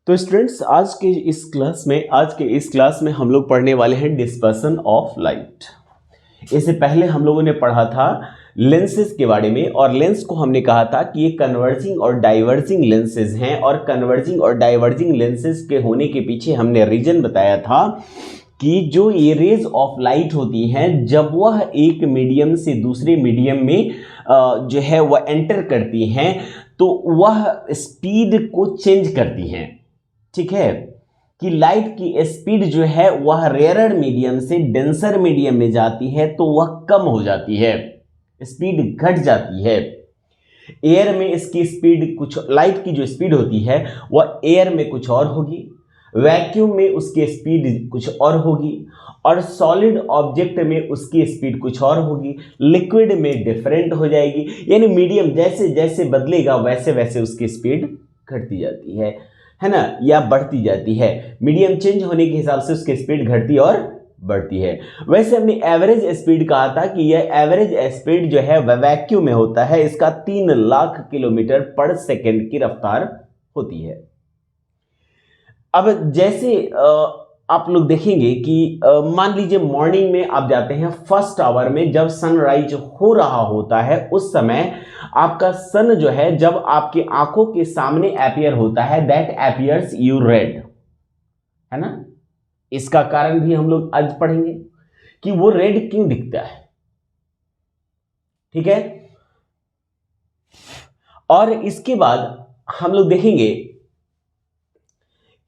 तो स्टूडेंट्स आज के इस क्लास में हम लोग पढ़ने वाले हैं डिस्पर्सन ऑफ लाइट। इससे पहले हम लोगों ने पढ़ा था लेंसेज के बारे में, और लेंस को हमने कहा था कि ये कन्वर्जिंग और डाइवर्जिंग लेंसेज हैं, और कन्वर्जिंग और डाइवर्जिंग लेंसेज के होने के पीछे हमने रीजन बताया था कि जो ये रेज ऑफ लाइट होती हैं, जब वह एक मीडियम से दूसरे मीडियम में जो है वह एंटर करती हैं तो वह स्पीड को चेंज करती हैं। ठीक है, कि लाइट की स्पीड जो है वह रेयरर मीडियम से डेंसर मीडियम में जाती है तो वह कम हो जाती है, स्पीड घट जाती है। एयर में इसकी स्पीड कुछ, लाइट की जो स्पीड होती है वह एयर में कुछ और होगी, वैक्यूम में उसकी स्पीड कुछ और होगी, और सॉलिड ऑब्जेक्ट में उसकी स्पीड कुछ और होगी, लिक्विड में डिफरेंट हो जाएगी। यानी मीडियम जैसे जैसे बदलेगा वैसे वैसे उसकी स्पीड घटती जाती है ना, या बढ़ती जाती है। मीडियम चेंज होने के हिसाब से उसकी स्पीड घटती और बढ़ती है। वैसे हमने एवरेज स्पीड कहा था कि यह एवरेज स्पीड जो है वह वैक्यूम में होता है, इसका 3 लाख किलोमीटर पर सेकंड की रफ्तार होती है। अब जैसे आप लोग देखेंगे कि मान लीजिए मॉर्निंग में आप जाते हैं फर्स्ट आवर में, जब सनराइज हो रहा होता है उस समय आपका सन जो है जब आपकी आंखों के सामने अपीयर होता है, दैट अपीयर्स यू रेड, है ना। इसका कारण भी हम लोग आज पढ़ेंगे कि वो रेड क्यों दिखता है। ठीक है, और इसके बाद हम लोग देखेंगे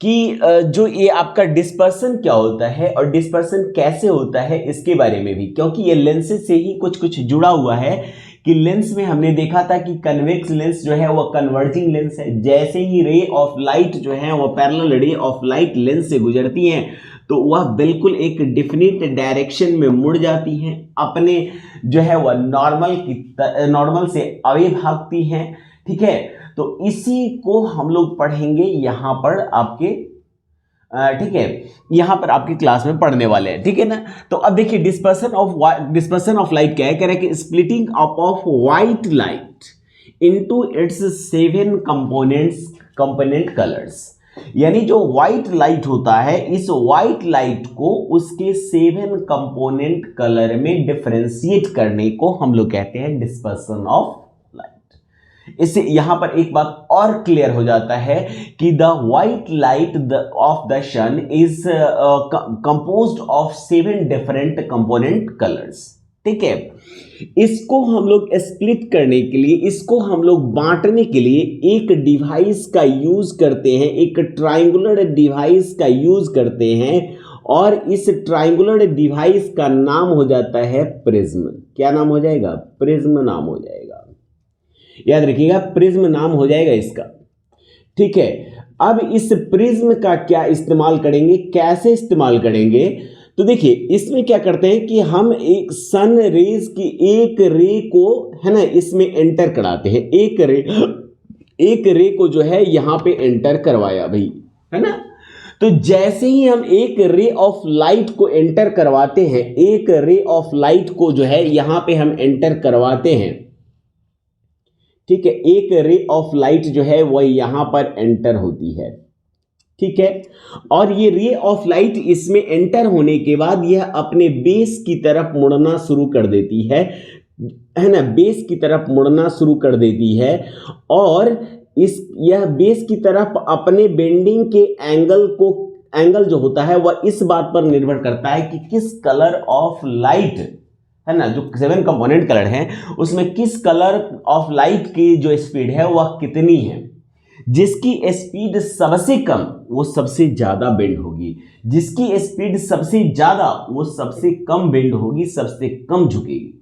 कि जो ये आपका डिस्पर्सन क्या होता है और डिस्पर्सन कैसे होता है इसके बारे में भी, क्योंकि ये लेंसेज से ही कुछ कुछ जुड़ा हुआ है। कि लेंस में हमने देखा था कि कन्वेक्स लेंस जो है वह कन्वर्जिंग लेंस है, जैसे ही रे ऑफ लाइट जो है वह parallel ray of light lens से गुजरती हैं तो वह बिल्कुल एक डिफिनिट डायरेक्शन में मुड़ जाती हैं, अपने जो है वह नॉर्मल से अवे भागती हैं। ठीक है, तो इसी को हम लोग पढ़ेंगे यहां पर आपके, ठीक है, यहां पर आपकी क्लास में पढ़ने वाले हैं। ठीक है ना। तो अब देखिए डिस्पर्सन ऑफ लाइट क्या है, कह रहे हैं कि splitting up of white light into its 7 component colours. यानी जो व्हाइट लाइट होता है, इस व्हाइट लाइट को उसके 7 कंपोनेंट कलर में डिफरेंशिएट करने को हम लोग कहते हैं डिस्पर्सन ऑफ लाइट। इससे यहां पर एक बात और क्लियर हो जाता है कि the white light of the sun is composed of 7 different component colours. ठीक है, इसको हम लोग स्प्लिट करने के लिए, इसको हम लोग बांटने के लिए एक डिवाइस का यूज करते हैं, एक ट्रायंगुलर डिवाइस का यूज करते हैं, और इस ट्रायंगुलर डिवाइस का नाम हो जाता है प्रिज्म। क्या नाम हो जाएगा? प्रिज्म नाम हो जाएगा। याद रखिएगा, प्रिज्म नाम हो जाएगा इसका। ठीक है, अब इस प्रिज्म का क्या इस्तेमाल करेंगे, कैसे इस्तेमाल करेंगे? तो देखिए इसमें क्या करते हैं कि हम एक सन रेज की एक रे को, है ना, इसमें एंटर कराते हैं। एक रे को जो है यहां पे एंटर करवाया भाई, है ना। तो जैसे ही हम एक रे ऑफ लाइट को एंटर करवाते हैं, एक रे ऑफ लाइट को जो है यहां पे हम एंटर करवाते हैं, ठीक है, एक रे ऑफ लाइट जो है वह यहां पर एंटर होती है। ठीक है, और ये रे ऑफ लाइट इसमें एंटर होने के बाद यह अपने बेस की तरफ मुड़ना शुरू कर देती है ना, बेस की तरफ मुड़ना शुरू कर देती है, और यह बेस की तरफ अपने बेंडिंग के एंगल जो होता है वह इस बात पर निर्भर करता है कि किस कलर ऑफ लाइट, है ना, जो 7 कंपोनेंट कलर हैं उसमें किस कलर ऑफ लाइट की जो स्पीड है वह कितनी है। जिसकी स्पीड सबसे कम वो सबसे ज्यादा बेंड होगी, जिसकी स्पीड सबसे ज्यादा वो सबसे कम बेंड होगी, सबसे कम झुकेगी।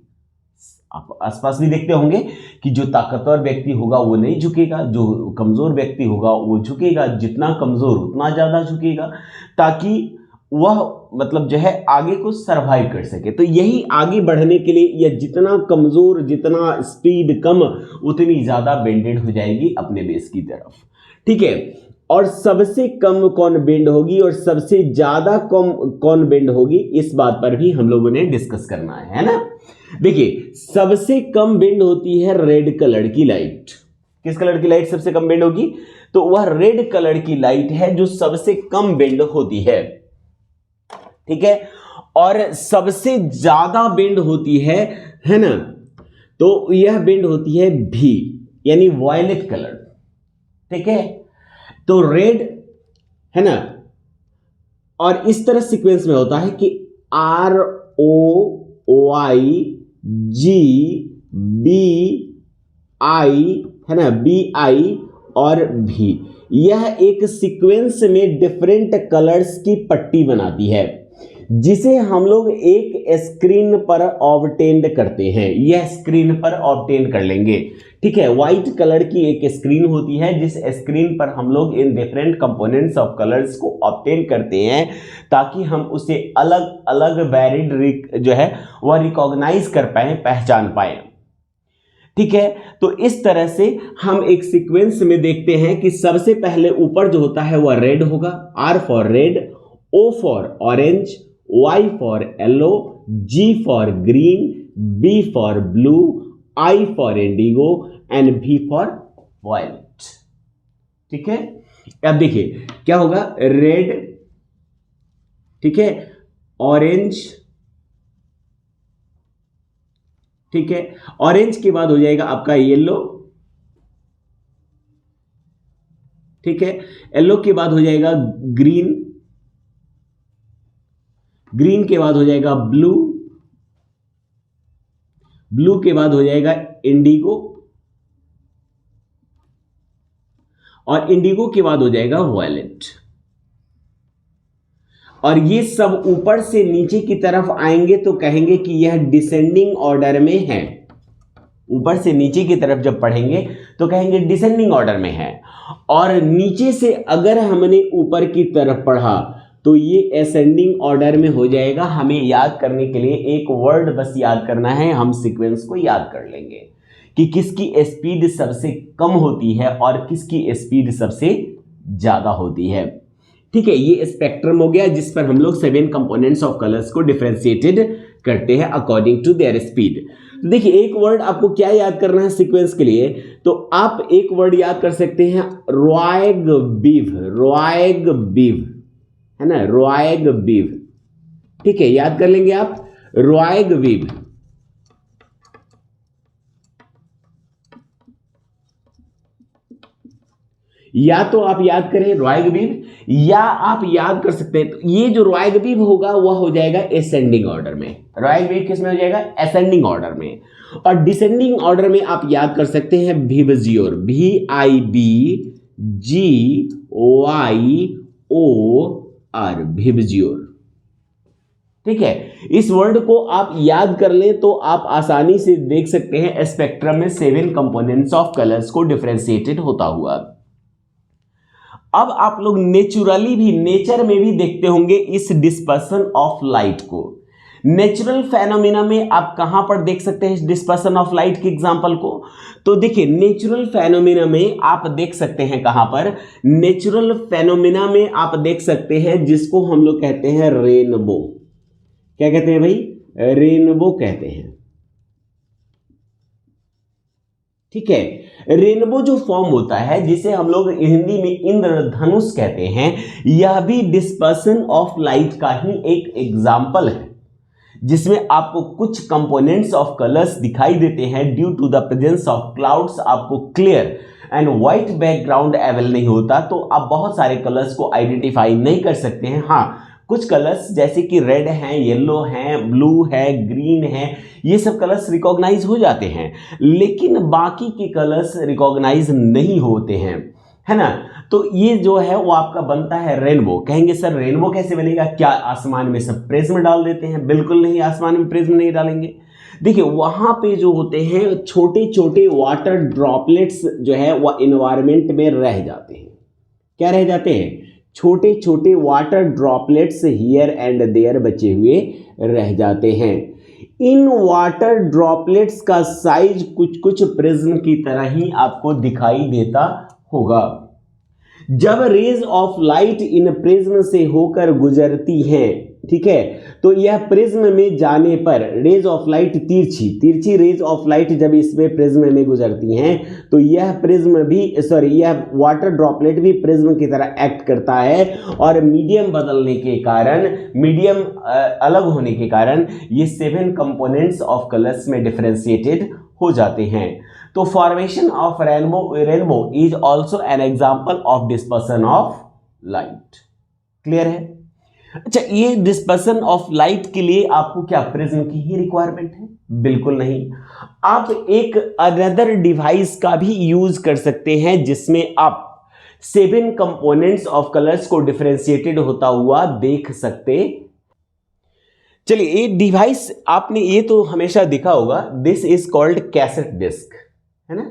आप आसपास भी देखते होंगे कि जो ताकतवर व्यक्ति होगा वो नहीं झुकेगा, जो कमजोर व्यक्ति होगा वो झुकेगा, जितना कमजोर उतना ज्यादा झुकेगा, ताकि वह मतलब जो है आगे को सरवाइव कर सके। तो यही आगे बढ़ने के लिए, या जितना कमजोर, जितना स्पीड कम, उतनी ज्यादा बेंडेड हो जाएगी अपने बेस की तरफ। ठीक है, और सबसे कम कौन बेंड होगी और सबसे ज्यादा कम कौन बेंड होगी, इस बात पर भी हम लोगों ने डिस्कस करना है ना। देखिए सबसे कम बेंड होती है रेड कलर की लाइट, किस कलर की लाइट सबसे कम बेंड होगी? तो वह रेड कलर की लाइट है जो सबसे कम बेंड होती है, ठीक है। और सबसे ज्यादा बेंड होती है ना, तो यह बेंड होती है भी, यानी वायलेट कलर, ठीक है। तो रेड है ना, और इस तरह सीक्वेंस में होता है कि ROY GBI है ना, BI और V, यह एक सीक्वेंस में डिफरेंट कलर्स की पट्टी बनाती है जिसे हम लोग एक स्क्रीन पर ऑब्टेन करते हैं। यह स्क्रीन पर ऑब्टेन कर लेंगे, ठीक है। व्हाइट कलर की एक स्क्रीन होती है जिस स्क्रीन पर हम लोग in different components of colours को ऑब्टेन करते हैं ताकि हम उसे अलग अलग वैरिड जो है वह रिकॉग्नाइज कर पाए, पहचान पाए, ठीक है। तो इस तरह से हम एक सीक्वेंस में देखते हैं कि सबसे पहले ऊपर जो होता है वह रेड होगा, R for red, O for orange, Y for yellow, G for green, B for blue, I for indigo and V for violet, ठीक है। अब देखिए क्या होगा, रेड, ठीक है, ऑरेंज, ठीक है, ऑरेंज के बाद हो जाएगा आपका येलो, ठीक है, येलो के बाद हो जाएगा ग्रीन, ग्रीन के बाद हो जाएगा ब्लू, ब्लू के बाद हो जाएगा इंडिगो, और इंडिगो के बाद हो जाएगा वायलेट। और ये सब ऊपर से नीचे की तरफ आएंगे तो कहेंगे कि यह डिसेंडिंग ऑर्डर में है। ऊपर से नीचे की तरफ जब पढ़ेंगे तो कहेंगे डिसेंडिंग ऑर्डर में है, और नीचे से अगर हमने ऊपर की तरफ पढ़ा तो ये असेंडिंग ऑर्डर में हो जाएगा। हमें याद करने के लिए एक वर्ड बस याद करना है, हम सीक्वेंस को याद कर लेंगे कि किसकी स्पीड सबसे कम होती है और किसकी स्पीड सबसे ज्यादा होती है, ठीक है। ये स्पेक्ट्रम हो गया जिस पर हम लोग 7 कंपोनेंट्स ऑफ कलर्स को डिफरेंशिएटेड करते हैं अकॉर्डिंग टू देयर स्पीड। तो देखिए एक वर्ड आपको क्या याद करना है सीक्वेंस के लिए, तो आप एक वर्ड याद कर सकते हैं रॉयगबीव, रॉयगबीव है ना, रॉयगबीव, ठीक है, याद कर लेंगे आप रॉयगबीव। या तो आप याद करें रॉयगबीव, या आप याद कर सकते हैं, तो ये जो रॉयगबीव होगा वह हो जाएगा असेंडिंग ऑर्डर में। रॉयगबीव किस में हो जाएगा? असेंडिंग ऑर्डर में। और डिसेंडिंग ऑर्डर में आप याद कर सकते हैं विबजियोर, VIBGYOR, विबजियोर, ठीक है। इस वर्ड को आप याद कर लें तो आप आसानी से देख सकते हैं स्पेक्ट्रम में 7 कंपोनेंट्स ऑफ कलर्स को डिफरेंशिएटेड होता हुआ। अब आप लोग नेचुरली भी, नेचर में भी देखते होंगे इस डिस्पर्सन ऑफ लाइट को। नेचुरल फेनोमेना में आप कहां पर देख सकते हैं इस डिस्पर्सन ऑफ लाइट के एग्जांपल को? तो देखिए नेचुरल फेनोमेना में आप देख सकते हैं कहां पर, नेचुरल फेनोमेना में आप देख सकते हैं जिसको हम लोग कहते हैं रेनबो। क्या कहते हैं भाई? रेनबो कहते हैं, ठीक है। रेनबो जो फॉर्म होता है जिसे हम लोग हिंदी में इंद्रधनुष कहते हैं, यह भी डिस्पर्सन ऑफ लाइट का ही एक एग्जाम्पल है जिसमें आपको कुछ कंपोनेंट्स ऑफ कलर्स दिखाई देते हैं due to the presence of clouds. आपको clear and white background available नहीं होता तो आप बहुत सारे कलर्स को आइडेंटिफाई नहीं कर सकते हैं। हाँ, कुछ कलर्स जैसे कि रेड हैं, येलो हैं, ब्लू है, ग्रीन है, ये सब कलर्स रिकॉग्नाइज हो जाते हैं, लेकिन बाकी के कलर्स रिकॉग्नाइज नहीं होते हैं, है ना। तो ये जो है वो आपका बनता है रेनबो। कहेंगे सर रेनबो कैसे बनेगा? क्या आसमान में सब प्रिज्म डाल देते हैं? बिल्कुल नहीं, आसमान में प्रिज्म नहीं डालेंगे। देखिए वहां पे जो होते हैं छोटे छोटे वाटर ड्रॉपलेट्स जो है वह इन्वायरमेंट में रह जाते हैं। क्या रह जाते हैं? छोटे छोटे water droplets here and there बचे हुए रह जाते हैं। इन वाटर ड्रॉपलेट्स का साइज कुछ कुछ प्रिज्म की तरह ही आपको दिखाई देता होगा। जब रेज ऑफ लाइट इन प्रिज्म से होकर गुजरती हैं, ठीक है। तो यह प्रिज्म में जाने पर रेज ऑफ लाइट तिरछी रेज ऑफ लाइट जब इसमें प्रिज्म में गुजरती हैं तो यह प्रिज्म भी यह वाटर ड्रॉपलेट भी प्रिज्म की तरह एक्ट करता है और मीडियम बदलने के कारण, मीडियम अलग होने के कारण ये 7 कंपोनेंट्स ऑफ कलर्स में डिफरेंशिएटेड हो जाते हैं। तो formation of rainbow is also an example of dispersion of light. Clear है? अच्छा, ये डिस्पर्सन ऑफ लाइट के लिए आपको क्या प्रिज्म की ही रिक्वायरमेंट है? बिल्कुल नहीं। आप एक अनदर डिवाइस का भी यूज कर सकते हैं जिसमें आप 7 कंपोनेंट्स ऑफ कलर्स को डिफरेंशिएटेड होता हुआ देख सकते। चलिए, ये डिवाइस आपने ये तो हमेशा देखा होगा, this is called cassette disc, है ना।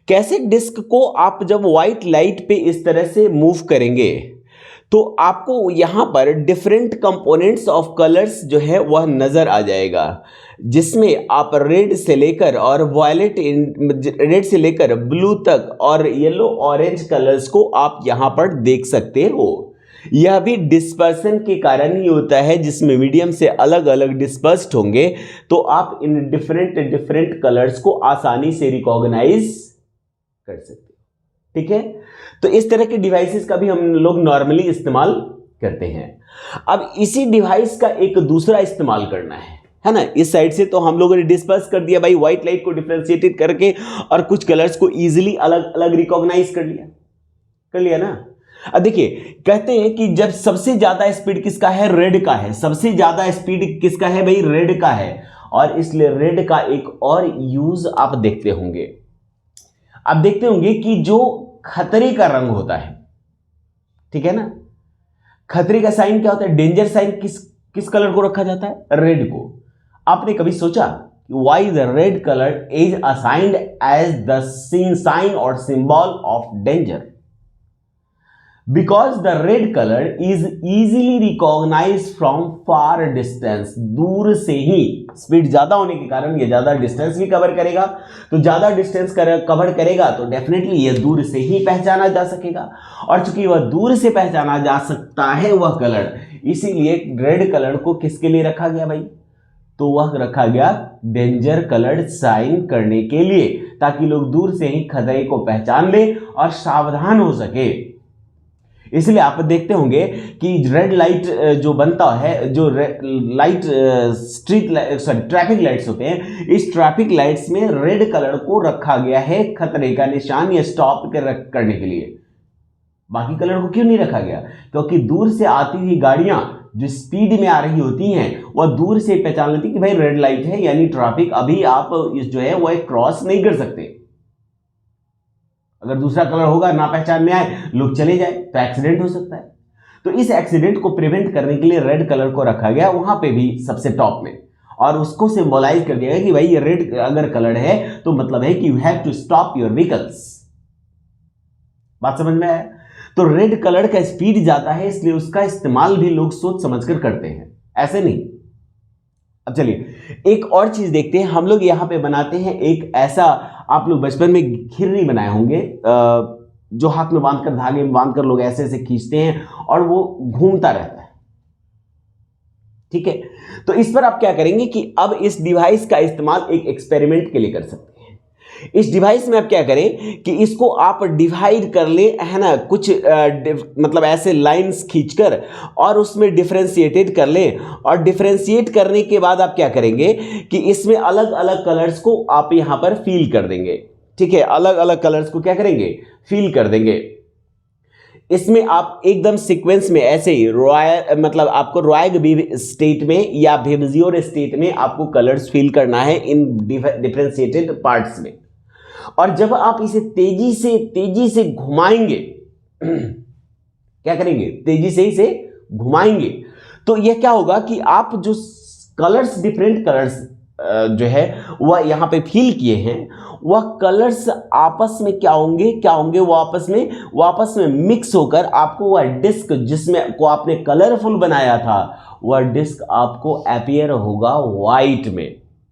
कैसेट डिस्क को आप जब व्हाइट लाइट पे इस तरह से मूव करेंगे तो आपको यहां पर डिफरेंट कंपोनेंट्स ऑफ कलर्स जो है वह नजर आ जाएगा, जिसमें आप रेड से लेकर और वायलेट, रेड से लेकर ब्लू तक और येलो ऑरेंज कलर्स को आप यहां पर देख सकते हो। यह भी डिस्पर्सन के कारण ही होता है, जिसमें मीडियम से अलग अलग डिस्पर्स्ड होंगे तो आप इन डिफरेंट कलर्स को आसानी से रिकॉग्नाइज कर सकते हो। ठीक है, तो इस तरह के डिवाइसेस का भी हम लोग नॉर्मली इस्तेमाल करते हैं। अब इसी डिवाइस का एक दूसरा इस्तेमाल करना है ना। इस साइड से तो हम लोगों ने डिस्पर्स कर दिया भाई, व्हाइट लाइट को डिफरेंशिएटेड करके और कुछ कलर्स को इजीली अलग अलग रिकॉग्नाइज कर लिया ना। अब देखिए, कहते हैं कि जब सबसे ज्यादा स्पीड किसका है? रेड का है। सबसे ज्यादा स्पीड किसका है भाई? रेड का है। और इसलिए रेड का एक और यूज आप देखते होंगे, आप देखते होंगे कि जो खतरे का रंग होता है, ठीक है ना, खतरे का साइन क्या होता है? डेंजर साइन किस कलर को रखा जाता है? रेड को। आपने कभी सोचा why the red colour is assigned as the sign और symbol of danger? Because the red colour is easily recognize from far distance. दूर से ही, स्पीड ज्यादा होने के कारण ये ज्यादा डिस्टेंस भी कवर करेगा, तो ज्यादा डिस्टेंस कवर करेगा तो डेफिनेटली ये दूर से ही पहचाना जा सकेगा। और चूंकि वह दूर से पहचाना जा सकता है वह कलर, इसीलिए रेड कलर को किसके लिए रखा गया भाई? तो वह रखा गया डेंजर कलर साइन करने के लिए, ताकि लोग दूर से ही खतरे को पहचान ले और सावधान हो सके। इसलिए आप देखते होंगे कि रेड लाइट जो बनता है, जो लाइट ट्रैफिक लाइट्स होते हैं, इस ट्रैफिक लाइट्स में रेड कलर को रखा गया है खतरे का निशान या स्टॉप करने के लिए। बाकी कलर को क्यों नहीं रखा गया? क्योंकि दूर से आती हुई गाड़ियां जो स्पीड में आ रही होती हैं वह दूर से पहचान लेती कि भाई रेड लाइट है, यानी ट्रैफिक अभी आप इस जो है वह क्रॉस नहीं कर सकते। अगर दूसरा कलर होगा, ना पहचान में आए, लोग चले जाए तो एक्सीडेंट हो सकता है। तो इस एक्सीडेंट को प्रिवेंट करने के लिए रेड कलर को रखा गया वहां पे भी सबसे टॉप में, और उसको सिंबलाइज कर दिया गया कि भाई ये रेड अगर कलर है तो मतलब है कि you have to stop your vehicles. बात समझ में आया? तो रेड कलर का स्पीड ज्यादा है, इसलिए उसका इस्तेमाल भी लोग सोच समझकर करते हैं, ऐसे नहीं। अब चलिए एक और चीज देखते हैं। हम लोग यहां पे बनाते हैं एक ऐसा, आप लोग बचपन में घिरनी बनाए होंगे, जो हाथ में बांधकर, धागे में बांधकर लोग ऐसे ऐसे खींचते हैं और वो घूमता रहता है। ठीक है, तो इस पर आप क्या करेंगे कि अब इस डिवाइस का इस्तेमाल एक एक्सपेरिमेंट के लिए कर सकते हैं। इस डिवाइस में आप क्या करें कि इसको आप डिवाइड कर ले, है ना, कुछ मतलब ऐसे लाइंस खींचकर और उसमें डिफरेंशिएटेड कर ले, और डिफरेंशिएट करने के बाद आप क्या करेंगे कि इसमें अलग अलग कलर्स को आप यहां पर फील कर देंगे। ठीक है, अलग अलग कलर्स को क्या करेंगे? फील कर देंगे। इसमें आप एकदम सीक्वेंस में ऐसे ही मतलब आपको रॉयग स्टेट में या विबजियोर स्टेट में आपको कलर्स फील करना है इन डिफरेंशिएटेड पार्ट्स में। और जब आप इसे तेजी से घुमाएंगे, क्या करेंगे? तेजी से इसे घुमाएंगे तो यह क्या होगा कि आप जो कलर्स, डिफरेंट कलर्स जो है वह यहां पे फील किए हैं, वह कलर्स आपस में क्या होंगे? वो आपस में मिक्स होकर आपको वह डिस्क जिसमें को आपने कलरफुल बनाया था, वह डिस्क आपको अपीयर होगा व्हाइट में।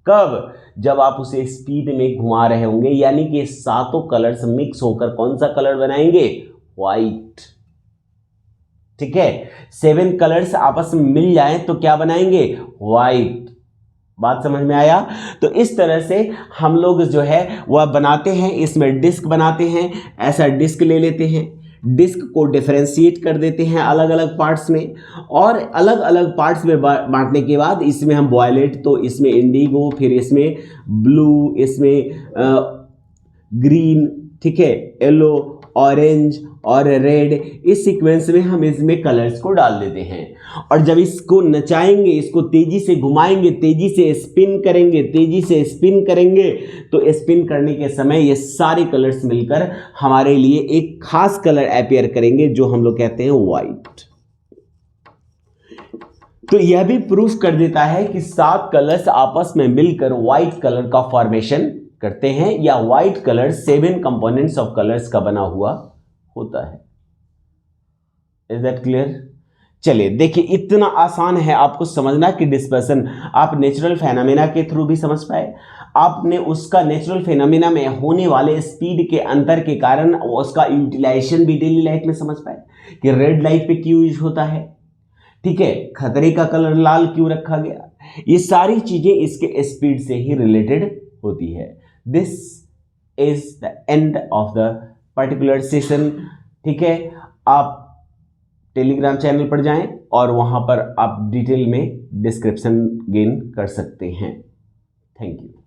कब? जब आप उसे स्पीड में घुमा रहे होंगे, यानी कि सातों कलर्स मिक्स होकर कौन सा कलर बनाएंगे? व्हाइट। ठीक है, 7 कलर्स आपस में मिल जाएं तो क्या बनाएंगे, व्हाइट। बात समझ में आया? तो इस तरह से हम लोग जो है वह बनाते हैं, इसमें डिस्क बनाते हैं, ऐसा डिस्क ले लेते हैं, डिस्क को डिफरेंशिएट कर देते हैं अलग अलग पार्ट्स में, और अलग अलग पार्ट्स में बांटने के बाद इसमें हम वॉयलेट, तो इसमें इंडिगो, फिर इसमें ब्लू, इसमें ग्रीन, ठीक है, येलो, ऑरेंज और रेड, इस सीक्वेंस में हम इसमें कलर्स को डाल देते हैं। और जब इसको नचाएंगे, इसको तेजी से घुमाएंगे, तेजी से स्पिन करेंगे, तेजी से स्पिन करेंगे, तो स्पिन करने के समय ये सारे कलर्स मिलकर हमारे लिए एक खास कलर अपीयर करेंगे जो हम लोग कहते हैं व्हाइट। तो यह भी प्रूफ कर देता है कि 7 कलर्स आपस में मिलकर व्हाइट कलर का फॉर्मेशन करते हैं, या white colour 7 components of colours का बना हुआ होता है। Is that clear? चलिए देखिए, इतना आसान है आपको समझना कि डिस्पर्सन आप नेचुरल फेनोमेना के थ्रू भी समझ पाए, आपने उसका नेचुरल फेनोमेना में होने वाले स्पीड के अंतर के कारण उसका यूटिलाइजेशन भी डेली लाइफ में समझ पाए कि रेड लाइट पे क्यों यूज होता है, ठीक है, खतरे का कलर लाल क्यों रखा गया, ये सारी चीजें इसके स्पीड से ही रिलेटेड होती है। This is the end of the particular session, ठीक है। आप टेलीग्राम चैनल पर जाएं और वहां पर आप डिटेल में डिस्क्रिप्शन गेन कर सकते हैं। Thank you.